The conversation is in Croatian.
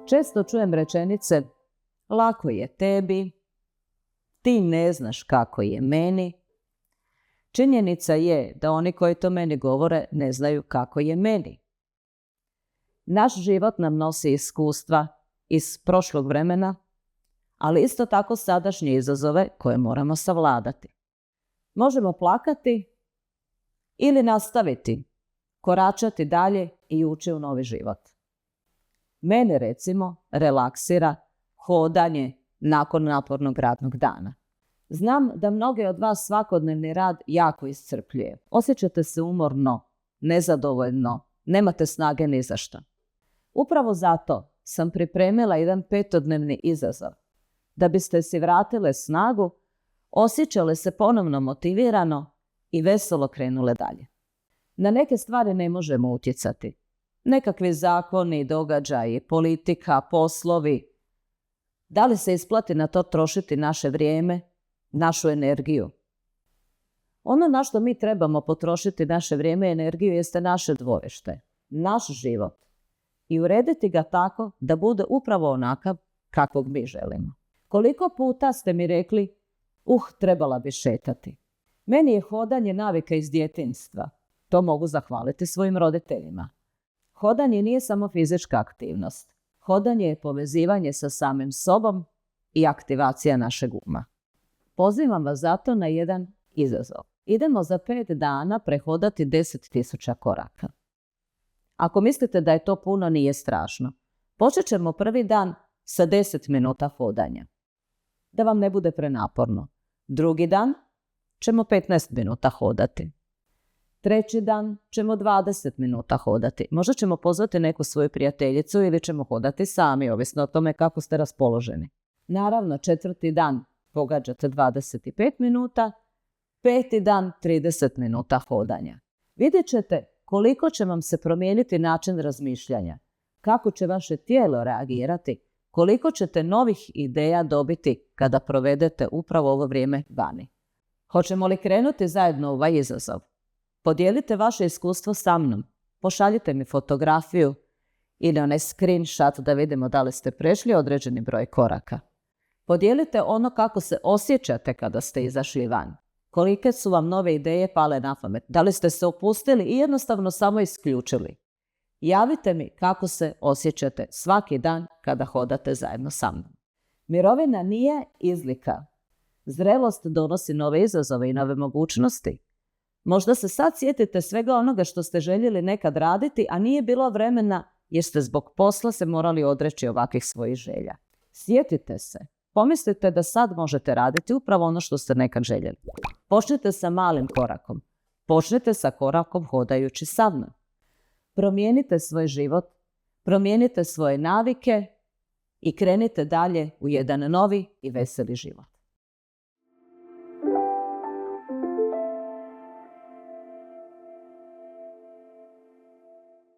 Često čujem rečenice, lako je tebi, ti ne znaš kako je meni. Činjenica je da oni koji to meni govore ne znaju kako je meni. Naš život nam nosi iskustva iz prošlog vremena, ali isto tako sadašnje izazove koje moramo savladati. Možemo plakati ili nastaviti, koračati dalje i ući u novi život. Mene recimo relaksira hodanje nakon napornog radnog dana. Znam da mnoge od vas svakodnevni rad jako iscrpljuje. Osjećate se umorno, nezadovoljno, nemate snage ni za što. Upravo zato sam pripremila jedan 5-dnevni izazov. Da biste si vratile snagu, osjećale se ponovno motivirano i veselo krenule dalje. Na neke stvari ne možemo utjecati. Nekakvi zakoni, događaji, politika, poslovi. Da li se isplati na to trošiti naše vrijeme, našu energiju? Ono na što mi trebamo potrošiti naše vrijeme i energiju jeste naše dvorište, naš život. I urediti ga tako da bude upravo onakav kakvog mi želimo. Koliko puta ste mi rekli, trebala bi šetati. Meni je hodanje navika iz djetinjstva. To mogu zahvaliti svojim roditeljima. Hodanje nije samo fizička aktivnost. Hodanje je povezivanje sa samim sobom i aktivacija našeg uma. Pozivam vas zato na jedan izazov. Idemo za 5 dana prehodati 10.000 koraka. Ako mislite da je to puno, nije strašno. Počet ćemo prvi dan sa 10 minuta hodanja. Da vam ne bude prenaporno. Drugi dan ćemo 15 minuta hodati. Treći dan ćemo 20 minuta hodati. Možda ćemo pozvati neku svoju prijateljicu ili ćemo hodati sami, ovisno o tome kako ste raspoloženi. Naravno, 4. dan pogađate 25 minuta, 5. dan 30 minuta hodanja. Vidjet ćete koliko će vam se promijeniti način razmišljanja, kako će vaše tijelo reagirati, koliko ćete novih ideja dobiti kada provedete upravo ovo vrijeme vani. Hoćemo li krenuti zajedno u ovaj izazov? Podijelite vaše iskustvo sa mnom. Pošaljite mi fotografiju ili onaj screenshot da vidimo da li ste prešli određeni broj koraka. Podijelite ono kako se osjećate kada ste izašli van. Kolike su vam nove ideje pale na pamet? Da li ste se opustili i jednostavno samo isključili? Javite mi kako se osjećate svaki dan kada hodate zajedno sa mnom. Mirovina nije izlika. Zrelost donosi nove izazove i nove mogućnosti. Možda se sad sjetite svega onoga što ste željeli nekad raditi, a nije bilo vremena jer ste zbog posla se morali odreći ovakvih svojih želja. Sjetite se. Pomislite da sad možete raditi upravo ono što ste nekad željeli. Počnite sa malim korakom. Počnite sa korakom hodajući sa mnom. Promijenite svoj život, promijenite svoje navike i krenite dalje u jedan novi i veseli život.